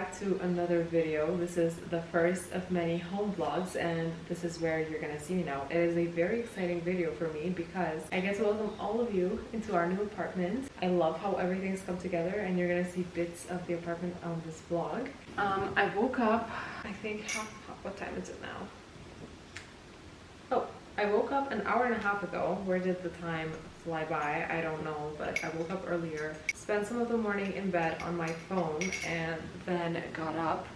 back to another video. This is the first of many home vlogs, and this is where you're gonna see me now. It is a very exciting video for me because I get to welcome all of you into our new apartment. I love how everything's come together, and you're gonna see bits of the apartment on this vlog. I woke up, I think, what time is it now? Oh, I woke up an hour and a half ago. Where did the time fly by? I don't know, but I woke up earlier, spent some of the morning in bed on my phone, and then got up,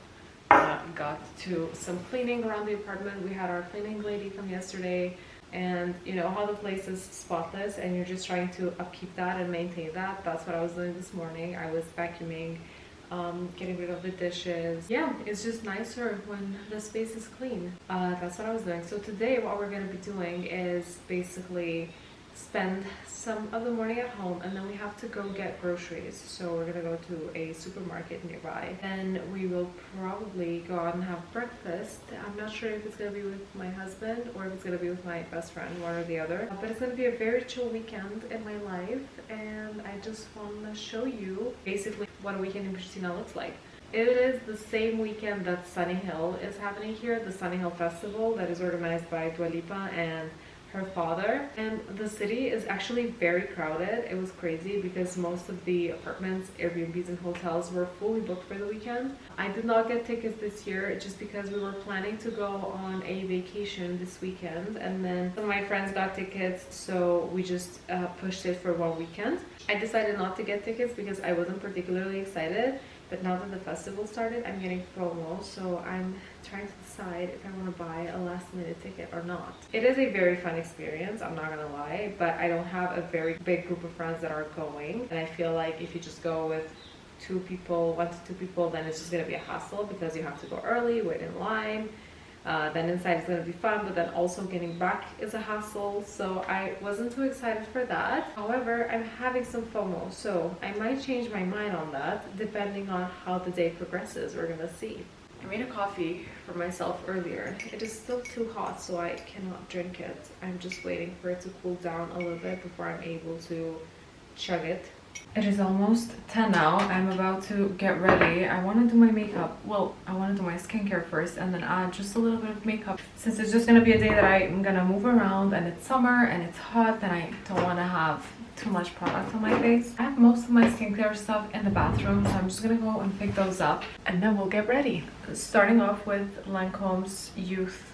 got to some cleaning around the apartment. We had our cleaning lady come yesterday, and you know how the place is spotless and you're just trying to upkeep that and maintain that. That's what I was doing this morning. I was vacuuming, getting rid of the dishes. Yeah, it's just nicer when the space is clean. That's what I was doing. So today what we're going to be doing is basically spend some of the morning at home, and then we have to go get groceries. So we're gonna go to a supermarket nearby, and we will probably go out and have breakfast. I'm not sure if it's gonna be with my husband or if it's gonna be with my best friend, one or the other, but it's gonna be a very chill weekend in my life, and I just want to show you basically what a weekend in Prishtina looks like. It is the same weekend that Sunny Hill is happening here, the Sunny Hill Festival that is organized by Dua Lipa and her father, and the city is actually very crowded. It was crazy because most of the apartments, Airbnbs, and hotels were fully booked for the weekend. I did not get tickets this year just because we were planning to go on a vacation this weekend, and then some of my friends got tickets, so we just pushed it for one weekend. I decided not to get tickets because I wasn't particularly excited, but now that the festival started, I'm getting promo, so I'm trying to decide if I want to buy a last minute ticket or not. It is a very fun experience, I'm not gonna lie, but I don't have a very big group of friends that are going, and I feel like if you just go with one to two people, then it's just gonna be a hassle because you have to go early, wait in line. Then inside is going to be fun, but then also getting back is a hassle, so I wasn't too excited for that. However, I'm having some FOMO, so I might change my mind on that depending on how the day progresses. We're gonna see. I made a coffee for myself earlier. It is still too hot, so I cannot drink it. I'm just waiting for it to cool down a little bit before I'm able to chug it. It is almost 10 now. I'm about to get ready. I want to do my makeup. Well, I want to do my skincare first and then add just a little bit of makeup. Since it's just going to be a day that I'm going to move around and it's summer and it's hot, then I don't want to have too much product on my face. I have most of my skincare stuff in the bathroom, so I'm just going to go and pick those up and then we'll get ready. Starting off with Lancome's Youth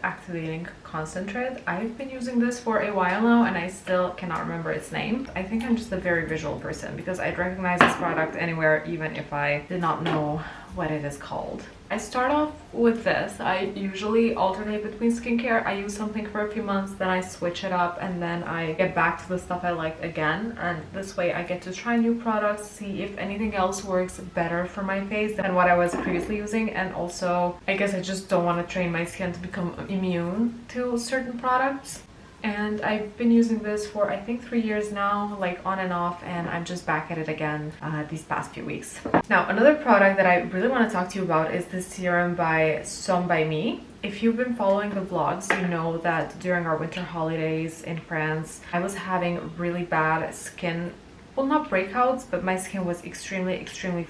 Activating Concentrate. I've been using this for a while now and I still cannot remember its name. I think I'm just a very visual person because I'd recognize this product anywhere even if I did not know what it is called. I start off with this. I usually alternate between skincare. I use something for a few months, then I switch it up, and then I get back to the stuff I liked again. And this way I get to try new products, see if anything else works better for my face than what I was previously using. And also, I guess I just don't want to train my skin to become immune to certain products. And I've been using this for I think 3 years now, like on and off, and I'm just back at it again these past few weeks. Now, another product that I really want to talk to you about is this serum by Shawn Mendes. If you've been following the vlogs, you know that during our winter holidays in France, I was having really bad skin, well, not breakouts, but my skin was extremely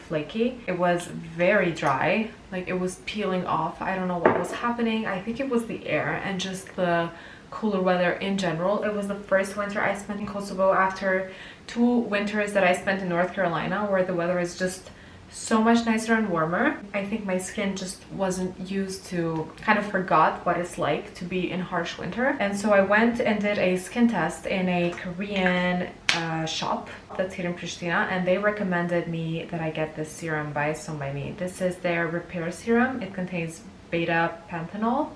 flaky. It was very dry, like it was peeling off. I don't know what was happening. I think it was the air and just the cooler weather in general. It was the first winter I spent in Kosovo after 2 winters that I spent in North Carolina, where the weather is just so much nicer and warmer. I think my skin just wasn't used to, kind of forgot what it's like to be in harsh winter. And so I went and did a skin test in a Korean shop that's here in Prishtina, and they recommended me that I get this serum by Shawn Mendes. This is their repair serum. It contains beta panthenol.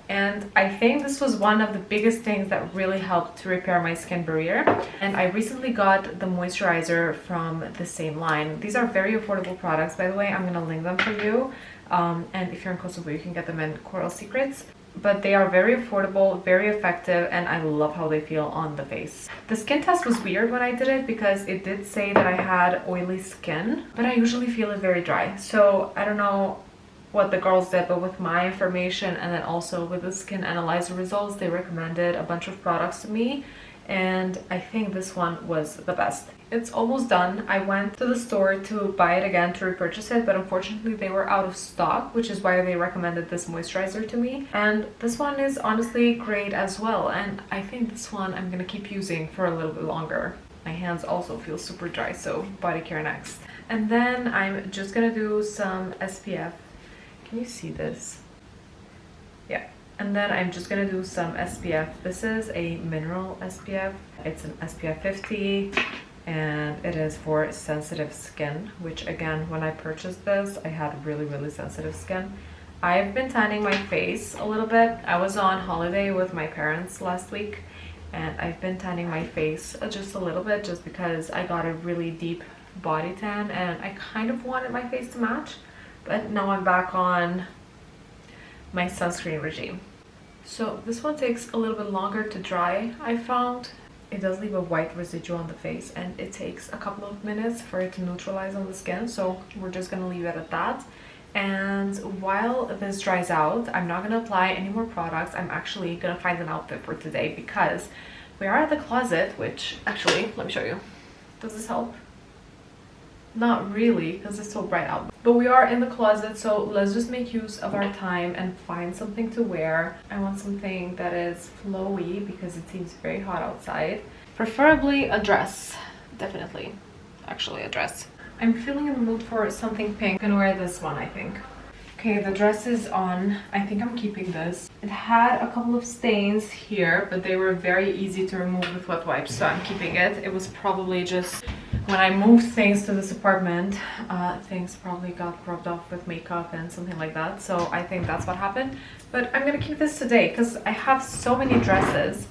And I think this was one of the biggest things that really helped to repair my skin barrier. And I recently got the moisturizer from the same line. These are very affordable products, by the way. I'm gonna link them for you. And if you're in Kosovo, you can get them in Coral Secrets. But they are very affordable, very effective, and I love how they feel on the face. The skin test was weird when I did it because it did say that I had oily skin, but I usually feel it very dry. So I don't know what the girls did, but with my information and then also with the skin analyzer results, they recommended a bunch of products to me, and I think this one was the best. It's almost done. I went to the store to buy it again to repurchase it, but unfortunately they were out of stock, which is why they recommended this moisturizer to me. And this one is honestly great as well, and I think this one I'm gonna keep using for a little bit longer. My hands also feel super dry, so body care next. And then I'm just gonna do some SPF. Can you see this? Yeah. And then I'm just gonna do some SPF. This is a mineral SPF. It's an SPF 50 and it is for sensitive skin, which again, when I purchased this, I had really sensitive skin. I've been tanning my face a little bit. I was on holiday with my parents last week and I've been tanning my face just a little bit just because I got a really deep body tan and I kind of wanted my face to match, but now I'm back on my sunscreen regime. So this one takes a little bit longer to dry, I found. It does leave a white residue on the face and it takes a couple of minutes for it to neutralize on the skin, so we're just gonna leave it at that. And while this dries out, I'm not gonna apply any more products. I'm actually gonna find an outfit for today because we are at the closet, which actually, let me show you. Does this help? Not really, because it's so bright out. But we are in the closet, so let's just make use of our time and find something to wear. I want something that is flowy because it seems very hot outside. Preferably a dress, definitely. Actually, a dress. I'm feeling in the mood for something pink. I'm gonna wear this one, I think. Okay, the dress is on. I think I'm keeping this. It had a couple of stains here, but they were very easy to remove with wet wipes, so I'm keeping it. It was probably just when I moved things to this apartment, things probably got rubbed off with makeup and something like that, so I think that's what happened. But I'm gonna keep this today because I have so many dresses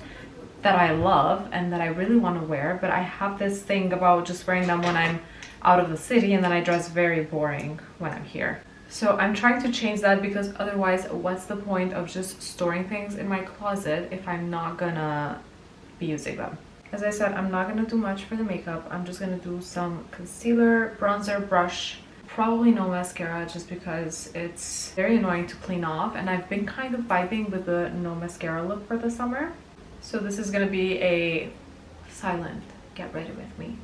that I love and that I really want to wear, but I have this thing about just wearing them when I'm out of the city and then I dress very boring when I'm here. So I'm trying to change that because otherwise what's the point of just storing things in my closet if I'm not gonna be using them? As I said, I'm not gonna do much for the makeup. I'm just gonna do some concealer, bronzer, brush, probably no mascara just because it's very annoying to clean off, and I've been kind of vibing with the no mascara look for the summer. So this is gonna be a silent get ready with me.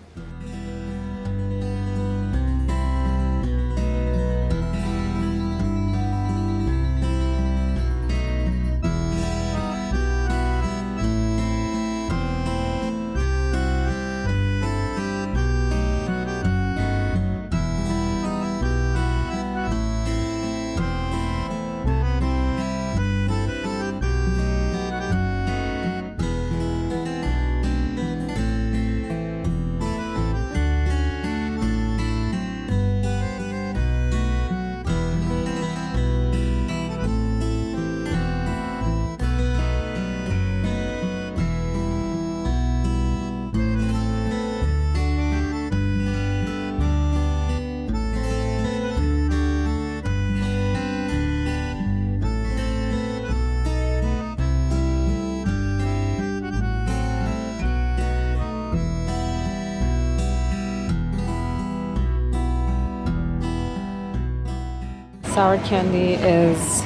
Sour candy is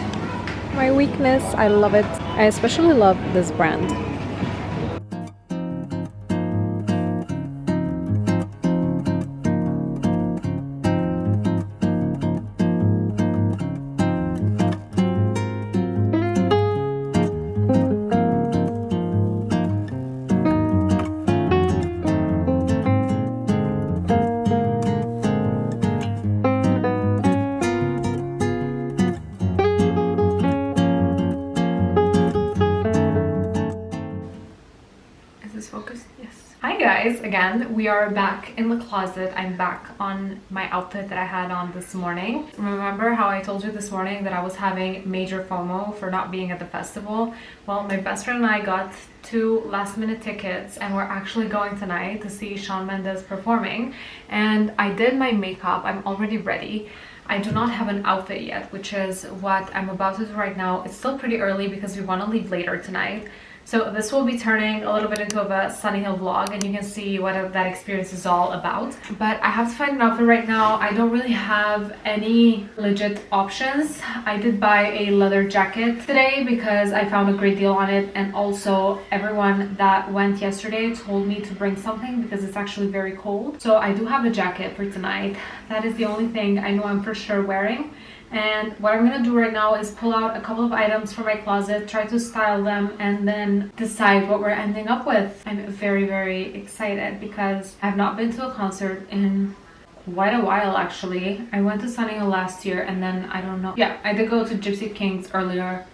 my weakness. I love it. I especially love this brand. Focus. Yes. Hi guys, again, we are back in the closet. I'm back on my outfit that I had on this morning. Remember how I told you this morning that I was having major FOMO for not being at the festival? Well, my best friend and I got 2 last-minute tickets and we're actually going tonight to see Shawn Mendes performing. And I did my makeup. I'm already ready. I do not have an outfit yet, which is what I'm about to do right now. It's still pretty early because we want to leave later tonight. So this will be turning a little bit into a Sunny Hill vlog, and you can see what that experience is all about. But I have to find an outfit right now. I don't really have any legit options. I did buy a leather jacket today because I found a great deal on it, and also everyone that went yesterday told me to bring something because it's actually very cold. So I do have a jacket for tonight. That is the only thing I know I'm for sure wearing. And what I'm gonna do right now is pull out a couple of items from my closet, try to style them, and then decide what we're ending up with. I'm very, very excited because I've not been to a concert in quite a while actually. I went to Sunny Hill last year, and then I don't know. Yeah, I did go to Gypsy Kings earlier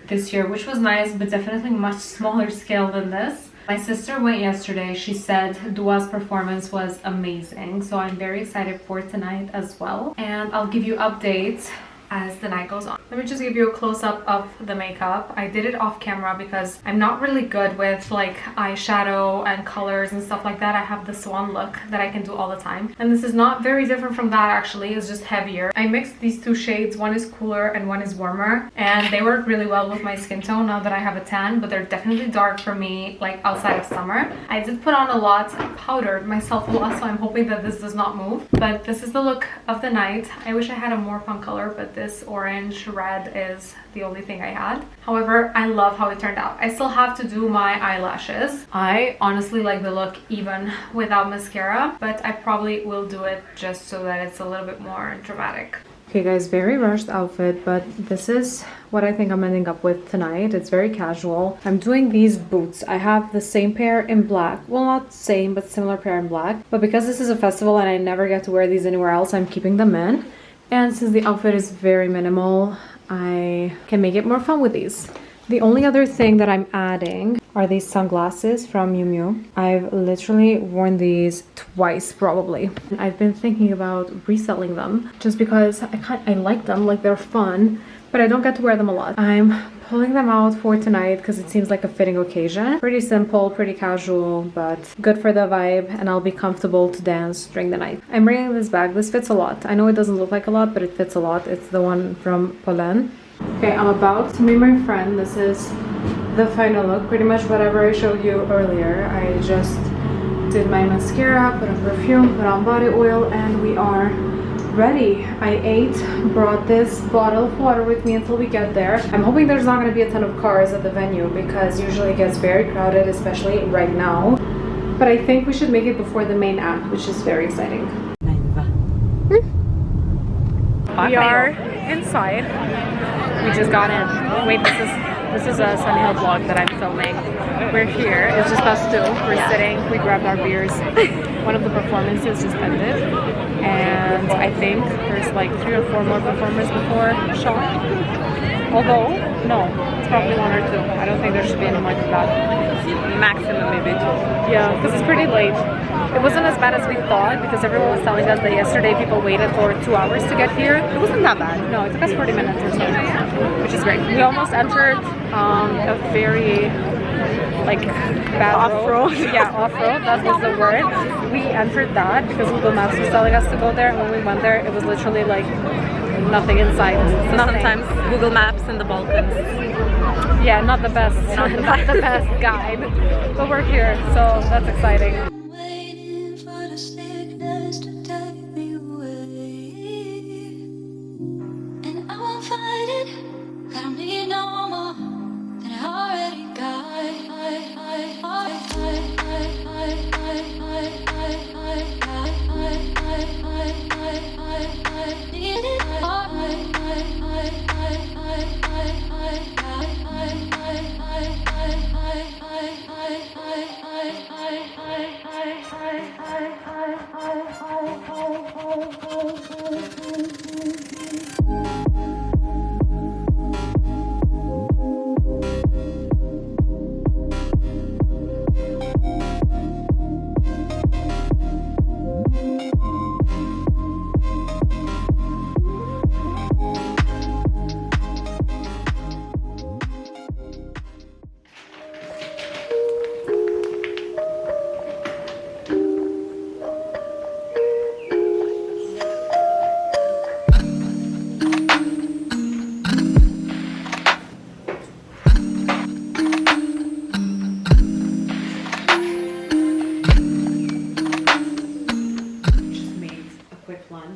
this year, which was nice, but definitely much smaller scale than this. My sister went yesterday. She said Dua's performance was amazing, so I'm very excited for tonight as well. And I'll give you updates as the night goes on. Let me just give you a close-up of the makeup. I did it off camera because I'm not really good with like eyeshadow and colors and stuff like that. I have the swan look that I can do all the time, and this is not very different from that actually. It's just heavier. I mixed these two shades. One is cooler and one is warmer, and they work really well with my skin tone now that I have a tan, but they're definitely dark for me like outside of summer. I did put on a lot. I powdered myself a lot, so I'm hoping that this does not move, but this is the look of the night. I wish I had a more fun color, but this orange red is the only thing I had. However, I love how it turned out. I still have to do my eyelashes. I honestly like the look even without mascara, but I probably will do it just so that it's a little bit more dramatic. Okay guys, very rushed outfit, but this is what I think I'm ending up with tonight. It's very casual. I'm doing these boots. I have the same pair in black. Well, not same, but similar pair in black. But because this is a festival and I never get to wear these anywhere else, I'm keeping them in. And since the outfit is very minimal, I can make it more fun with these. The only other thing that I'm adding are these sunglasses from Miu Miu. I've literally worn these twice probably. I've been thinking about reselling them just because I like them, like they're fun, but I don't get to wear them a lot. I'm pulling them out for tonight because it seems like a fitting occasion. Pretty simple, pretty casual, but good for the vibe, and I'll be comfortable to dance during the night. I'm bringing this bag. This fits a lot. I know it doesn't look like a lot, but it fits a lot. It's the one from Polen. Okay, I'm about to meet my friend. This is the final look. Pretty much whatever I showed you earlier. I just did my mascara, put on perfume, put on body oil, and we are ready. I ate, brought this bottle of water with me until we get there. I'm hoping there's not going to be a ton of cars at the venue because usually it gets very crowded, especially right now. But I think we should make it before the main act, which is very exciting. We are inside. We just got in. Wait, this is a Sunny Hill vlog that I'm filming. We're here. It's just us two. We're sitting. We grabbed our beers. One of the performances just ended, and I think there's like 3 or 4 more performers before Shawn. Although, no, it's probably 1 or 2. I don't think there should be any more than that. Maximum maybe 2. Yeah, because it's pretty late. It wasn't as bad as we thought because everyone was telling us that yesterday people waited for 2 hours to get here. It wasn't that bad. No, it took us 40 minutes or so, which is great. We almost entered a very like bad off-road. Yeah, off-road, that was the word. We entered that because Google Maps was telling us to go there, and when we went there it was literally like nothing inside. Sometimes Google Maps in the Balkans. Yeah, not the best. Not the best guide. But we're here, so that's exciting.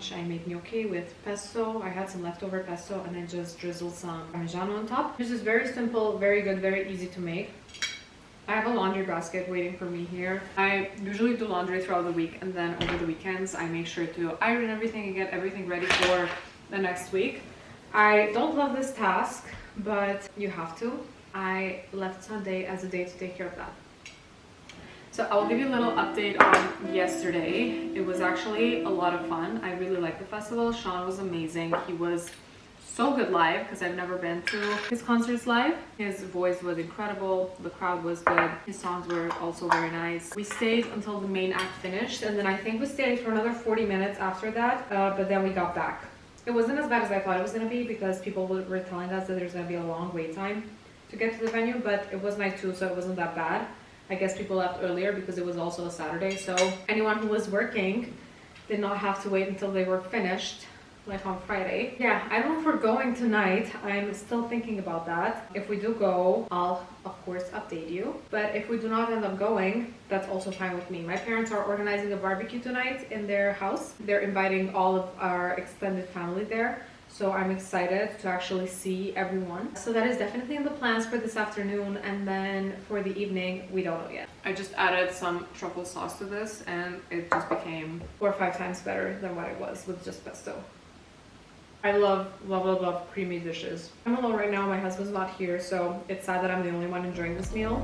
lunch. I made gnocchi with pesto. I had some leftover pesto and I just drizzled some parmigiano on top. This is very simple, very good, very easy to make. I have a laundry basket waiting for me here. I usually do laundry throughout the week, and then over the weekends I make sure to iron everything and get everything ready for the next week. I don't love this task, but you have to. I left Sunday as a day to take care of that. So I'll give you a little update on yesterday. It was actually a lot of fun. I really liked the festival. Shawn was amazing. He was so good live because I've never been to his concerts live. His voice was incredible. The crowd was good. His songs were also very nice. We stayed until the main act finished, and then I think we stayed for another 40 minutes after that, but then we got back. It wasn't as bad as I thought it was going to be because people were telling us that there's going to be a long wait time to get to the venue, but it was night 2, so it wasn't that bad. I guess people left earlier because it was also a Saturday, so anyone who was working did not have to wait until they were finished, like on Friday. Yeah, I don't know if we're going tonight. I'm still thinking about that. If we do go, I'll of course update you. But if we do not end up going, that's also fine with me. My parents are organizing a barbecue tonight in their house. They're inviting all of our extended family there. So I'm excited to actually see everyone. So that is definitely in the plans for this afternoon, and then for the evening, we don't know yet. I just added some truffle sauce to this and it just became 4 or 5 times better than what it was with just pesto. I love creamy dishes. I'm alone right now, my husband's not here, so it's sad that I'm the only one enjoying this meal.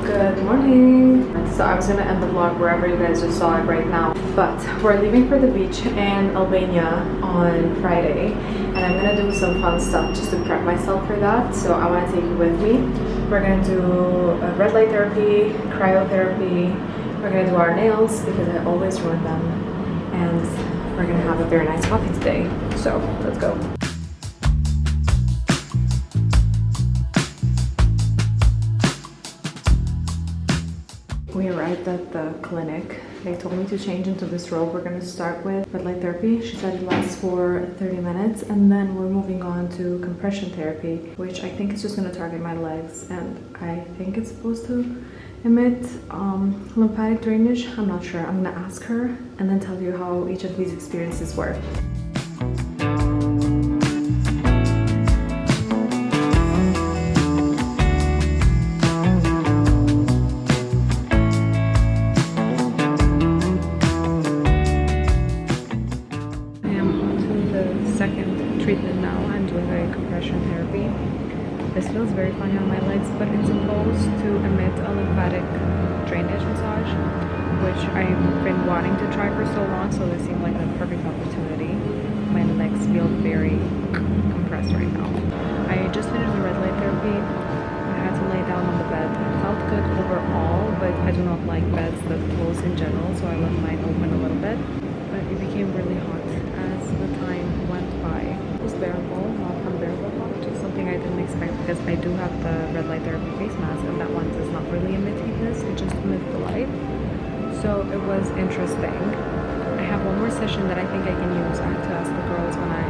Good morning. So I was gonna end the vlog wherever you guys just saw it right now, but we're leaving for the beach in Albania on Friday, and I'm gonna do some fun stuff just to prep myself for that. So I want to take you with me. We're gonna do red light therapy, cryotherapy. We're gonna do our nails because I always ruin them, and we're gonna have a very nice coffee today. So let's go. We arrived at the clinic. They told me to change into this robe. We're gonna start with red light therapy. She said it lasts for 30 minutes, and then we're moving on to compression therapy, which I think is just gonna target my legs, and I think it's supposed to emit lymphatic drainage. I'm not sure. I'm gonna ask her and then tell you how each of these experiences were. Treatment now. I'm doing a compression therapy. This feels very funny on my legs, but it's supposed to emit a lymphatic drainage massage, which I've been wanting to try for so long, so this seemed like the perfect opportunity. My legs feel very compressed right now. I just finished the red light therapy. I had to lay down on the bed. It felt good overall, but I do not like beds that close in general, so I left mine open a little bit. But it became really hot as the time went by. It was bearable, not unbearable hot, which is something I didn't expect because I do have the red light therapy face mask, and that one does not really emit heatness, it just emits the light. So it was interesting. I have one more session that I think I can use. I have to ask the girls when I